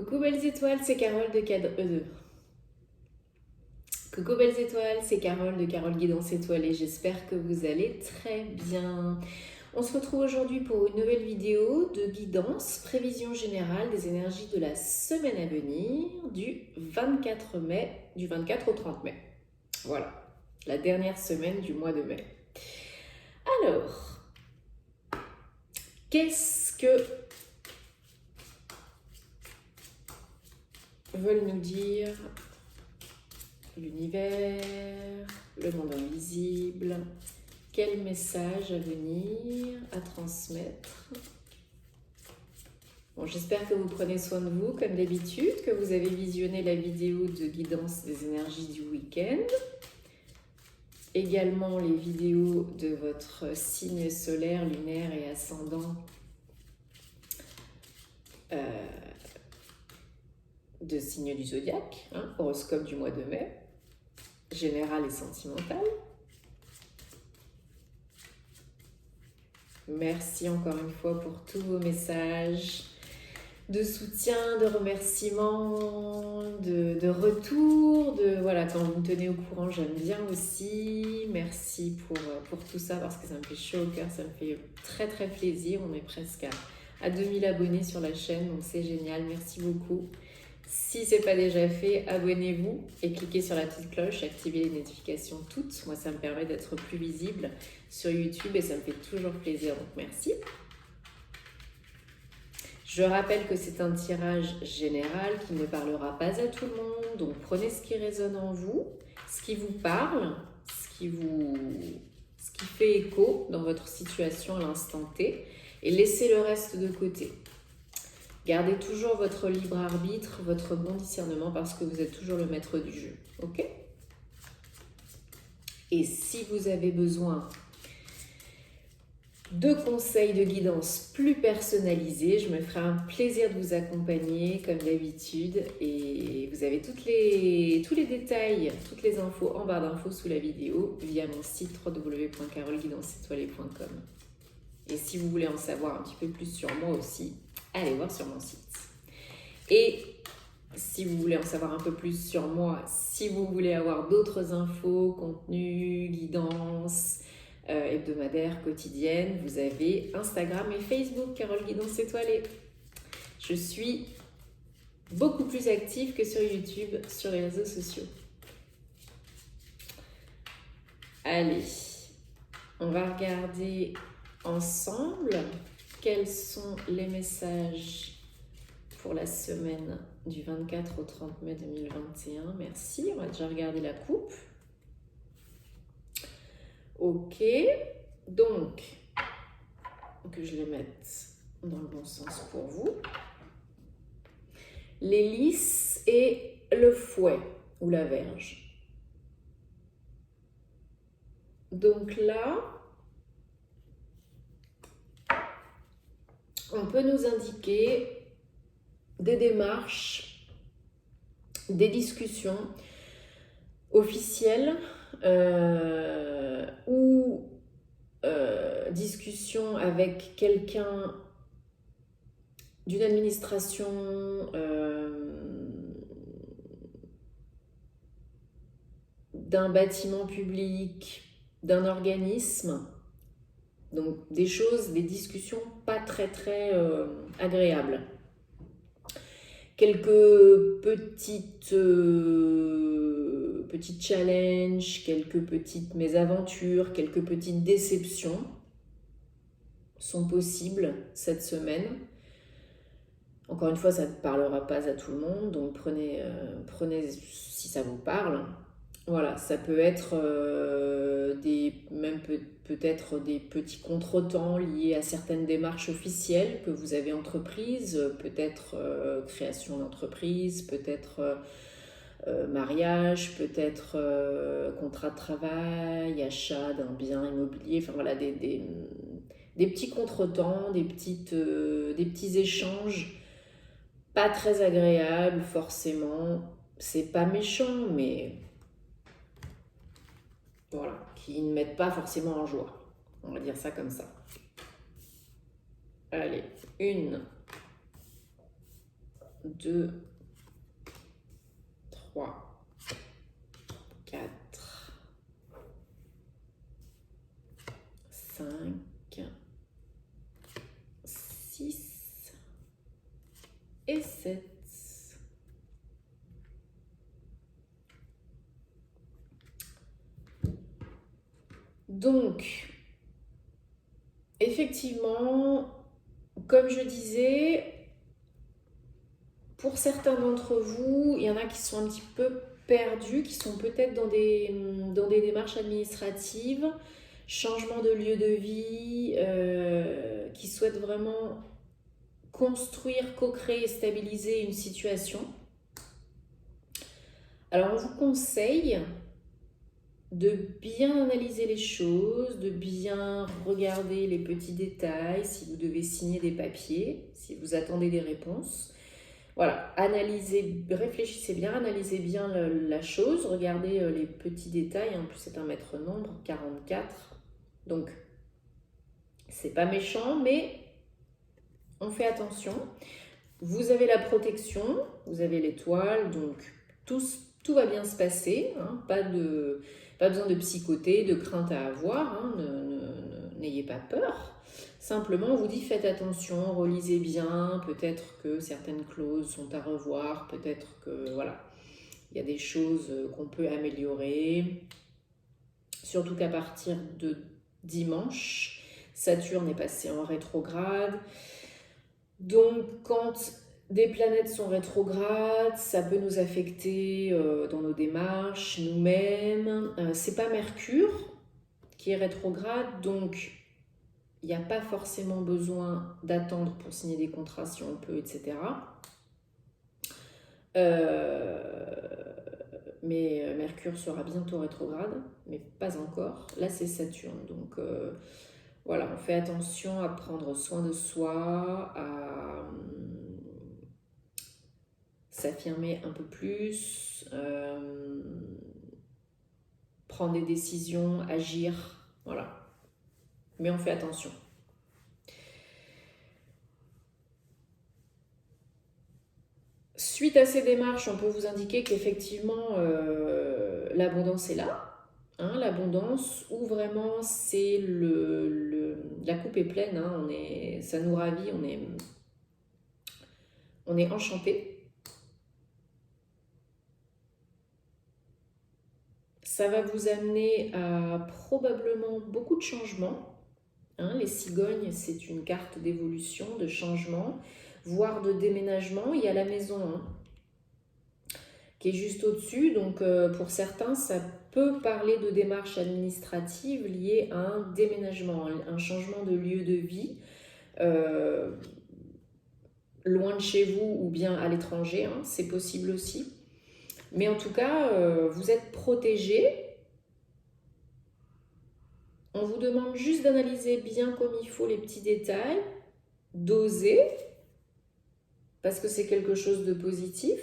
Coucou belles étoiles, c'est Carole de Coucou belles étoiles, c'est Carole de Carole Guidance Étoilée. J'espère que vous allez très bien. On se retrouve aujourd'hui pour une nouvelle vidéo de guidance, prévision générale des énergies de la semaine à venir du 24 mai, du 24 au 30 mai. Voilà, la dernière semaine du mois de mai. Alors, qu'est-ce que veulent nous dire l'univers, le monde invisible? Quel message à venir, à transmettre? Bon, j'espère que vous prenez soin de vous comme d'habitude, que vous avez visionné la vidéo de guidance des énergies du week-end. Également les vidéos de votre signe solaire, lunaire et ascendant de signe du zodiaque, horoscope du mois de mai, général et sentimental. Merci encore une fois pour tous vos messages de soutien, de remerciements, de retour, voilà, quand vous me tenez au courant, j'aime bien aussi. Merci pour tout ça parce que ça me fait chaud au cœur, ça me fait très très plaisir. On est presque à 2000 abonnés sur la chaîne, donc c'est génial, merci beaucoup. Si ce n'est pas déjà fait, abonnez-vous et cliquez sur la petite cloche, activez les notifications toutes. Moi, ça me permet d'être plus visible sur YouTube et ça me fait toujours plaisir, donc merci. Je rappelle que c'est un tirage général qui ne parlera pas à tout le monde, donc prenez ce qui résonne en vous, ce qui vous parle, ce qui fait écho dans votre situation à l'instant T et laissez le reste de côté. Gardez toujours votre libre arbitre, votre bon discernement parce que vous êtes toujours le maître du jeu, ok? Et si vous avez besoin de conseils de guidance plus personnalisés, je me ferai un plaisir de vous accompagner comme d'habitude et vous avez tous les détails, toutes les infos en barre d'infos sous la vidéo via mon site www.caroleguidancetoilée.com. Et si vous voulez en savoir un petit peu plus sur moi aussi, allez voir sur mon site. Et si vous voulez en savoir un peu plus sur moi, si vous voulez avoir d'autres infos, contenus, guidance, hebdomadaire, quotidienne, vous avez Instagram et Facebook, Carole Guidance Étoilée. Je suis beaucoup plus active que sur YouTube, sur les réseaux sociaux. Allez, on va regarder ensemble quels sont les messages pour la semaine du 24 au 30 mai 2021. Merci, on va déjà regarder la coupe. Ok, donc, que je les mette dans le bon sens pour vous. Les lys et le fouet ou la verge. Donc là, on peut nous indiquer des démarches, des discussions officielles ou discussion avec quelqu'un d'une administration, d'un bâtiment public, d'un organisme. Donc des choses, des discussions pas très agréables. Quelques petits challenges, quelques petites mésaventures, quelques petites déceptions sont possibles cette semaine. Encore une fois, ça ne parlera pas à tout le monde, donc prenez si ça vous parle. Voilà, ça peut être peut-être des petits contretemps liés à certaines démarches officielles que vous avez entreprises, peut-être création d'entreprise, peut-être mariage, peut-être contrat de travail, achat d'un bien immobilier, enfin voilà, des petits contretemps, des petits échanges pas très agréables forcément. C'est pas méchant, mais voilà, qui ne mettent pas forcément en joie. On va dire ça comme ça. Allez, 1, 2, 3, 4, 5, 6 et 7. Donc, effectivement, comme je disais, pour certains d'entre vous, il y en a qui sont un petit peu perdus, qui sont peut-être dans des démarches administratives, changement de lieu de vie, qui souhaitent vraiment construire, co-créer et stabiliser une situation. Alors, on vous conseille de bien analyser les choses, de bien regarder les petits détails, si vous devez signer des papiers, si vous attendez des réponses. Voilà, analysez, réfléchissez bien, analysez bien la chose, regardez les petits détails. En plus, c'est un maître nombre, 44. Donc, c'est pas méchant, mais on fait attention. Vous avez la protection, vous avez l'étoile, donc tout va bien se passer. Hein, pas besoin de psychoter, de crainte à avoir. Hein, n'ayez pas peur. Simplement, on vous dit faites attention, relisez bien. Peut-être que certaines clauses sont à revoir. Peut-être que voilà, il y a des choses qu'on peut améliorer. Surtout qu'à partir de dimanche, Saturne est passé en rétrograde. Donc, quand des planètes sont rétrogrades, ça peut nous affecter dans nos démarches, nous-mêmes. C'est pas Mercure qui est rétrograde, donc il n'y a pas forcément besoin d'attendre pour signer des contrats si on peut, etc. Mais Mercure sera bientôt rétrograde, mais pas encore. Là, c'est Saturne, donc voilà, on fait attention à prendre soin de soi, à s'affirmer un peu plus, prendre des décisions, agir, voilà. Mais on fait attention. Suite à ces démarches, on peut vous indiquer qu'effectivement, l'abondance est là. Hein, l'abondance où vraiment c'est la coupe est pleine, hein, ça nous ravit, on est enchanté. Ça va vous amener à probablement beaucoup de changements. Hein, les cigognes, c'est une carte d'évolution, de changement, voire de déménagement. Il y a la maison hein, qui est juste au-dessus. Donc, pour certains, ça peut parler de démarches administratives liées à un déménagement, un changement de lieu de vie, loin de chez vous ou bien à l'étranger. Hein, c'est possible aussi. Mais en tout cas, vous êtes protégé. On vous demande juste d'analyser bien comme il faut les petits détails, d'oser, parce que c'est quelque chose de positif,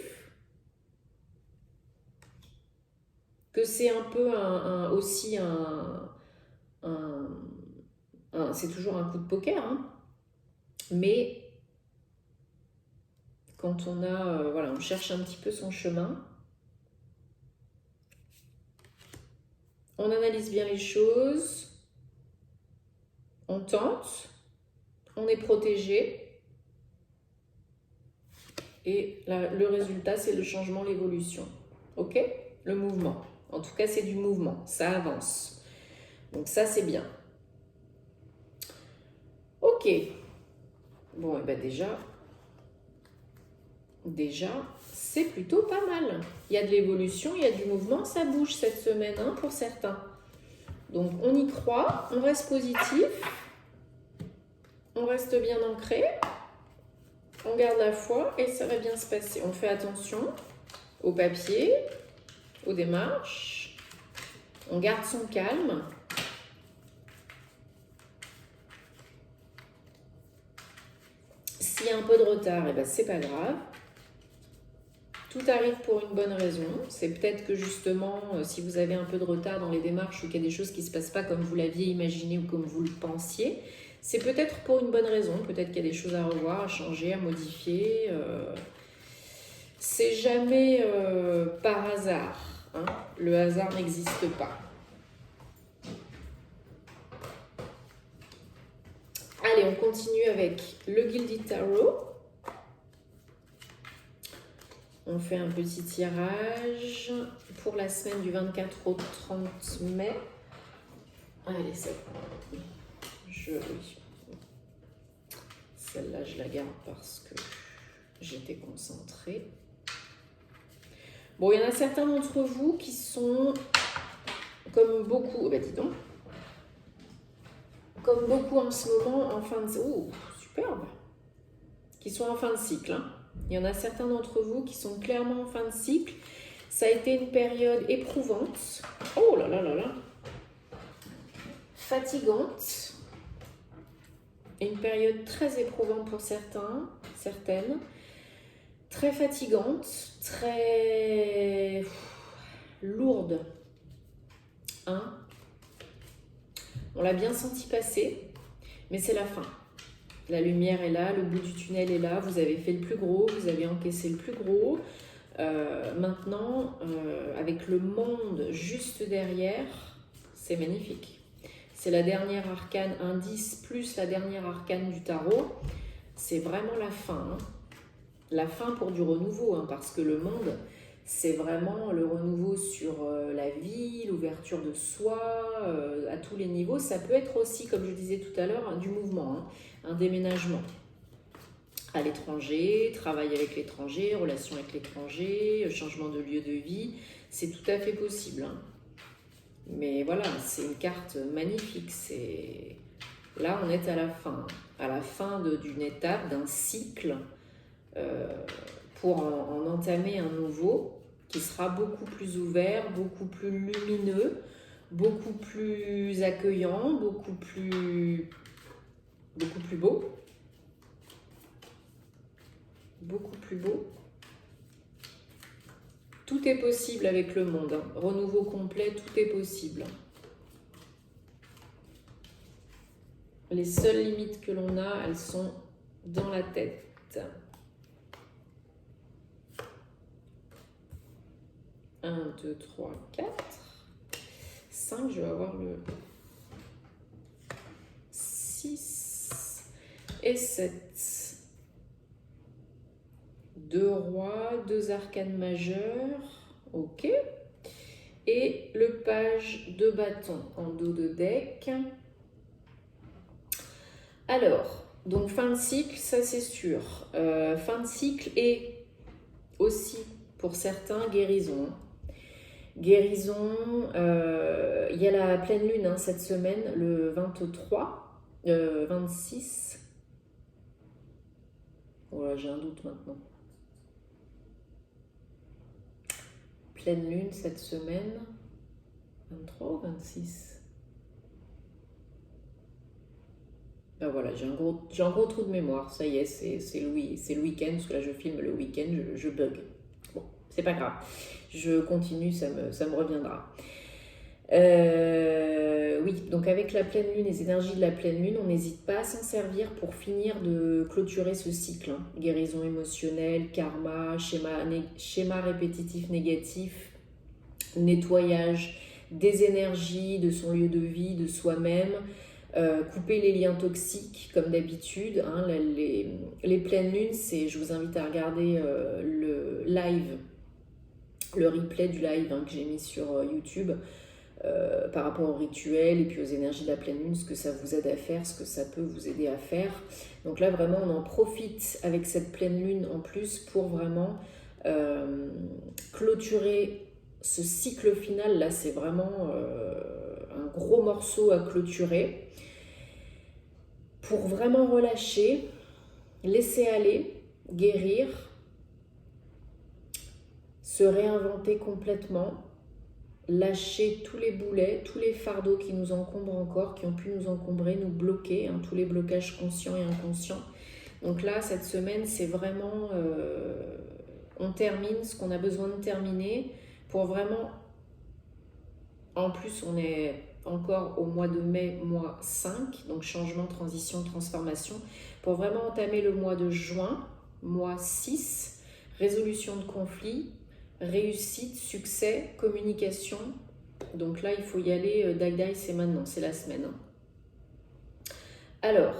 que c'est un peu aussi c'est toujours un coup de poker, hein, mais quand on a, voilà, on cherche un petit peu son chemin, on analyse bien les choses, on tente, on est protégé, et le résultat, c'est le changement, l'évolution. Ok ? Le mouvement. En tout cas, c'est du mouvement. Ça avance. Donc ça, c'est bien. Ok. Bon, et bien déjà, c'est plutôt pas mal. Il y a de l'évolution, il y a du mouvement. Ça bouge cette semaine hein, pour certains. Donc, on y croit. On reste positif. On reste bien ancré. On garde la foi et ça va bien se passer. On fait attention au papier, aux démarches. On garde son calme. S'il y a un peu de retard, eh ben, c'est pas grave. Tout arrive pour une bonne raison. C'est peut-être que justement, si vous avez un peu de retard dans les démarches ou qu'il y a des choses qui ne se passent pas comme vous l'aviez imaginé ou comme vous le pensiez, c'est peut-être pour une bonne raison. Peut-être qu'il y a des choses à revoir, à changer, à modifier. c'est jamais par hasard. Hein. Le hasard n'existe pas. Allez, on continue avec le Gilded Tarot. On fait un petit tirage pour la semaine du 24 au 30 mai. Allez, c'est bon. Oui. Celle-là, je la garde parce que j'étais concentrée. Bon, il y en a certains d'entre vous qui sont, comme beaucoup, dis donc, comme beaucoup en ce moment, en fin de... Oh, superbe! Qui sont en fin de cycle. Hein. Il y en a certains d'entre vous qui sont clairement en fin de cycle. Ça a été une période éprouvante. Oh là là là là! Fatigante. Une période très éprouvante pour certaines. Très fatigante, très lourde. Hein? On l'a bien senti passer, mais c'est la fin. La lumière est là, le bout du tunnel est là, vous avez fait le plus gros, vous avez encaissé le plus gros. Maintenant, avec le monde juste derrière, c'est magnifique. C'est la dernière arcane indice plus la dernière arcane du tarot. C'est vraiment la fin. Hein. La fin pour du renouveau, hein, parce que le monde, c'est vraiment le renouveau sur la vie, l'ouverture de soi, à tous les niveaux. Ça peut être aussi, comme je disais tout à l'heure, hein, du mouvement, hein, un déménagement à l'étranger, travail avec l'étranger, relation avec l'étranger, changement de lieu de vie. C'est tout à fait possible. Hein. Mais voilà, c'est une carte magnifique. Là, on est à la fin d'une étape, d'un cycle, pour en entamer un nouveau qui sera beaucoup plus ouvert, beaucoup plus lumineux, beaucoup plus accueillant, beaucoup plus beau. Beaucoup plus beau. Tout est possible avec le monde. Hein. Renouveau complet, tout est possible. Les seules limites que l'on a, elles sont dans la tête. 1, 2, 3, 4, 5, je vais avoir le 6 et 7. 2 rois, 2 arcanes majeures, ok. Et le page de bâton en dos de deck. Alors, donc fin de cycle, ça c'est sûr. Fin de cycle et aussi pour certains guérison. Guérison, il y a la pleine lune hein, cette semaine, le 23, 26. Voilà, j'ai un doute maintenant. Pleine lune cette semaine, 23 ou 26? Ben voilà, j'ai un gros trou de mémoire, ça y est, c'est le week-end, parce que là je filme le week-end, je bug. Bon, c'est pas grave, je continue, ça me reviendra. Oui, donc avec la pleine lune, les énergies de la pleine lune, on n'hésite pas à s'en servir pour finir de clôturer ce cycle. Hein. Guérison émotionnelle, karma, schéma répétitif négatif, nettoyage des énergies, de son lieu de vie, de soi-même, couper les liens toxiques comme d'habitude. Hein, les pleines lunes, je vous invite à regarder le live, le replay du live hein, que j'ai mis sur YouTube. Par rapport au rituel et puis aux énergies de la pleine lune, ce que ça vous aide à faire, ce que ça peut vous aider à faire. Donc là, vraiment, on en profite avec cette pleine lune en plus pour vraiment clôturer ce cycle final. Là, c'est vraiment un gros morceau à clôturer pour vraiment relâcher, laisser aller, guérir, se réinventer complètement, lâcher tous les boulets, tous les fardeaux qui nous encombrent encore, qui ont pu nous encombrer, nous bloquer, hein, tous les blocages conscients et inconscients. Donc là, cette semaine, c'est vraiment... on termine ce qu'on a besoin de terminer pour vraiment... En plus, on est encore au mois de mai, mois 5, donc changement, transition, transformation, pour vraiment entamer le mois de juin, mois 6, résolution de conflits, réussite, succès, communication. Donc là, il faut y aller, dai, c'est maintenant, c'est la semaine. Alors,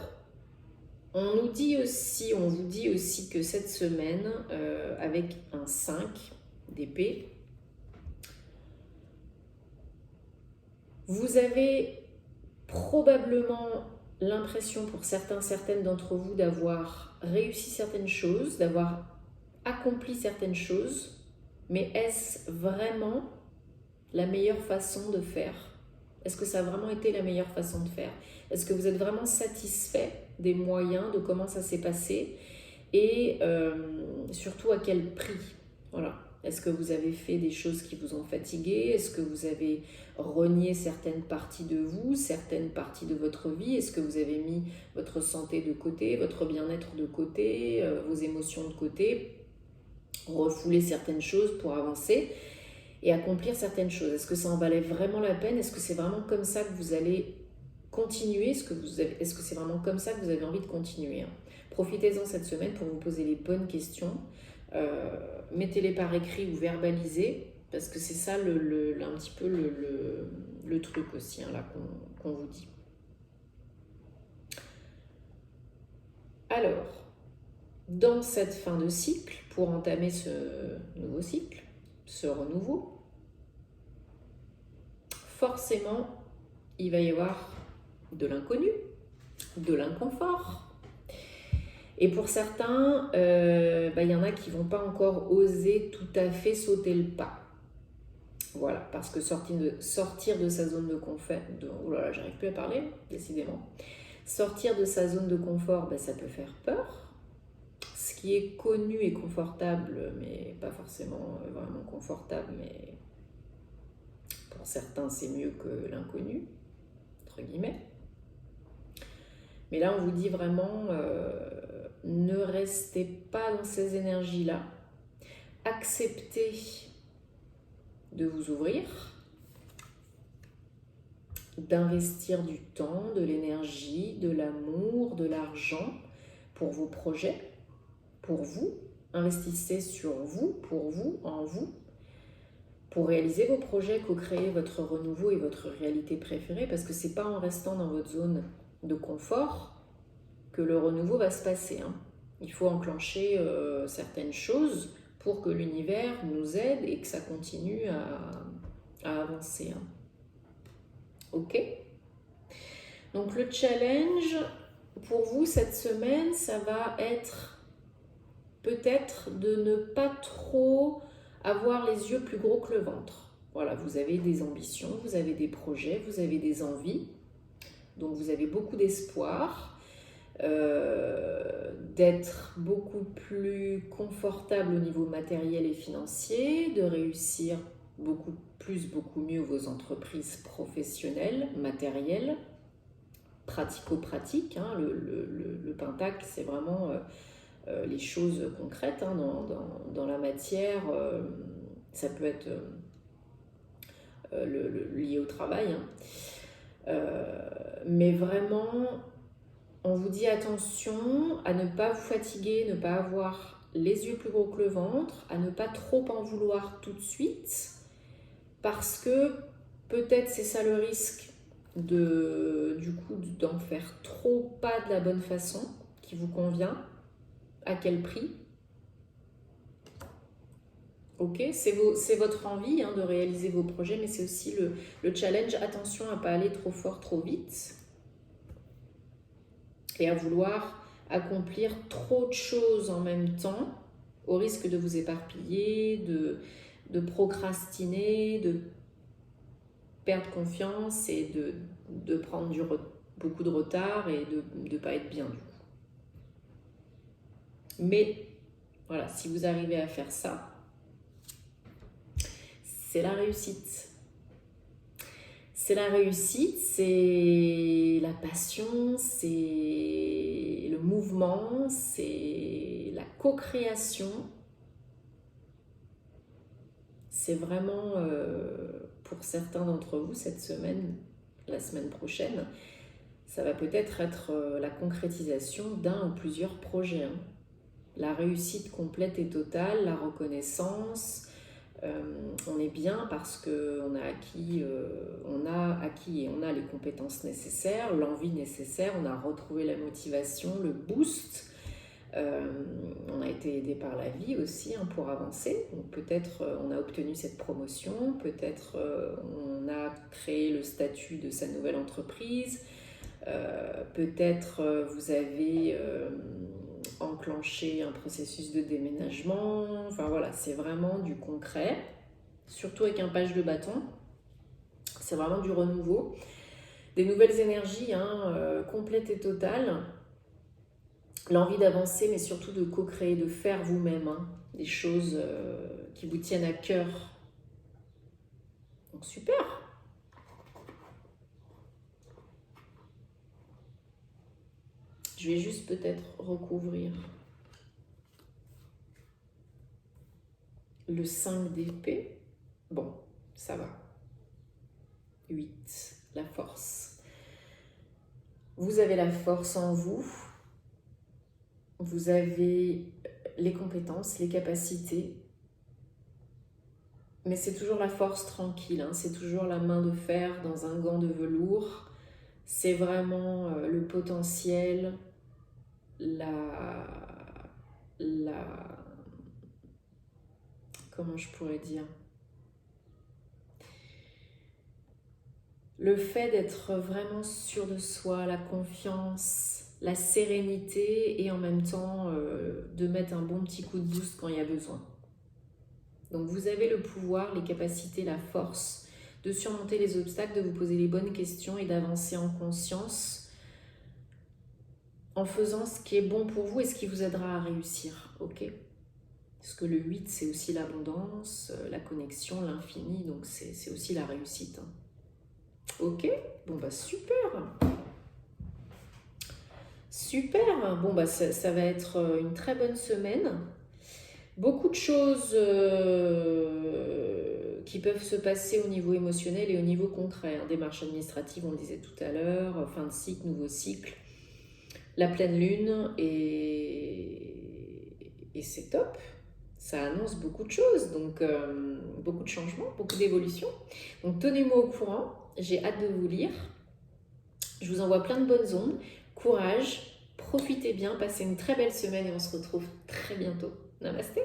on vous dit aussi que cette semaine, avec un 5 d'épée, vous avez probablement l'impression pour certaines d'entre vous d'avoir réussi certaines choses, d'avoir accompli certaines choses, mais est-ce vraiment la meilleure façon de faire? Est-ce que ça a vraiment été la meilleure façon de faire? Est-ce que vous êtes vraiment satisfait des moyens, de comment ça s'est passé et surtout à quel prix? Voilà. Est-ce que vous avez fait des choses qui vous ont fatigué? Est-ce que vous avez renié certaines parties de vous, certaines parties de votre vie? Est-ce que vous avez mis votre santé de côté, votre bien-être de côté, vos émotions de côté, refouler certaines choses pour avancer et accomplir certaines choses? Est-ce que ça en valait vraiment la peine? Est-ce que c'est vraiment comme ça que vous allez continuer? Est-ce que c'est vraiment comme ça que vous avez envie de continuer? Profitez-en cette semaine pour vous poser les bonnes questions. Mettez-les par écrit ou verbalisez, parce que c'est ça un petit peu le truc aussi là qu'on vous dit. Alors, dans cette fin de cycle, pour entamer ce nouveau cycle, ce renouveau, forcément, il va y avoir de l'inconnu, de l'inconfort. Et pour certains, y en a qui ne vont pas encore oser tout à fait sauter le pas. Voilà, parce que sortir de sa zone de confort, oh là là, j'arrive plus à parler, décidément. Sortir de sa zone de confort, ça peut faire peur. Ce qui est connu et confortable, mais pas forcément vraiment confortable, mais pour certains, c'est mieux que l'inconnu, entre guillemets. Mais là, on vous dit vraiment, ne restez pas dans ces énergies-là. Acceptez de vous ouvrir, d'investir du temps, de l'énergie, de l'amour, de l'argent pour vos projets, pour vous. Investissez sur vous, pour vous, en vous, pour réaliser vos projets, co-créer votre renouveau et votre réalité préférée, parce que c'est pas en restant dans votre zone de confort que le renouveau va se passer. Il faut enclencher certaines choses pour que l'univers nous aide et que ça continue à avancer. Ok? Donc le challenge pour vous cette semaine, ça va être peut-être de ne pas trop avoir les yeux plus gros que le ventre. Voilà, vous avez des ambitions, vous avez des projets, vous avez des envies, donc vous avez beaucoup d'espoir. D'être beaucoup plus confortable au niveau matériel et financier, de réussir beaucoup mieux vos entreprises professionnelles, matérielles, pratico-pratiques. Le pentacle, c'est vraiment les choses concrètes dans la matière. Ça peut être lié au travail. Mais vraiment, on vous dit attention à ne pas vous fatiguer, ne pas avoir les yeux plus gros que le ventre, à ne pas trop en vouloir tout de suite, parce que peut-être c'est ça le risque d'en faire trop, pas de la bonne façon qui vous convient. À quel prix? Ok, c'est votre envie de réaliser vos projets, mais c'est aussi le challenge. Attention à ne pas aller trop fort, trop vite. Et à vouloir accomplir trop de choses en même temps, au risque de vous éparpiller, de procrastiner, de perdre confiance et de prendre beaucoup de retard et de ne pas être bien du coup. Mais voilà, si vous arrivez à faire ça, c'est la réussite. C'est la réussite, c'est la passion, c'est le mouvement, c'est la co-création. C'est vraiment, pour certains d'entre vous, cette semaine, la semaine prochaine, ça va peut-être être la concrétisation d'un ou plusieurs projets. la réussite complète et totale, la reconnaissance. On est bien parce qu'on a acquis, et on a les compétences nécessaires, l'envie nécessaire, on a retrouvé la motivation, le boost. On a été aidé par la vie aussi pour avancer. Donc peut-être on a obtenu cette promotion, peut-être on a créé le statut de sa nouvelle entreprise, peut-être vous avez enclenché un processus de déménagement. Enfin voilà, c'est vraiment du concret, surtout avec un page de bâton. C'est vraiment du renouveau, des nouvelles énergies complètes et totales. L'envie d'avancer, mais surtout de co-créer, de faire vous-même des choses qui vous tiennent à cœur. Donc super. Je vais juste peut-être recouvrir le 5 d'épée. Bon, ça va. 8, la force. Vous avez la force en vous. Vous avez les compétences, les capacités. Mais c'est toujours la force tranquille, c'est toujours la main de fer dans un gant de velours. C'est vraiment le potentiel, comment je pourrais dire, le fait d'être vraiment sûr de soi, la confiance, la sérénité et en même temps de mettre un bon petit coup de boost quand il y a besoin. Donc vous avez le pouvoir, les capacités, la force de surmonter les obstacles, de vous poser les bonnes questions et d'avancer en conscience en faisant ce qui est bon pour vous et ce qui vous aidera à réussir, ok? Parce que le 8, c'est aussi l'abondance, la connexion, l'infini, donc c'est aussi la réussite. Ok? Bon bah super! Super! Bon bah ça va être une très bonne semaine. Beaucoup de choses qui peuvent se passer au niveau émotionnel et au niveau concret. Démarches administratives, on le disait tout à l'heure, fin de cycle, nouveau cycle, la pleine lune, et c'est top. Ça annonce beaucoup de choses, donc beaucoup de changements, beaucoup d'évolutions. Donc tenez-moi au courant, j'ai hâte de vous lire. Je vous envoie plein de bonnes ondes, courage, profitez bien, passez une très belle semaine et on se retrouve très bientôt. Namasté!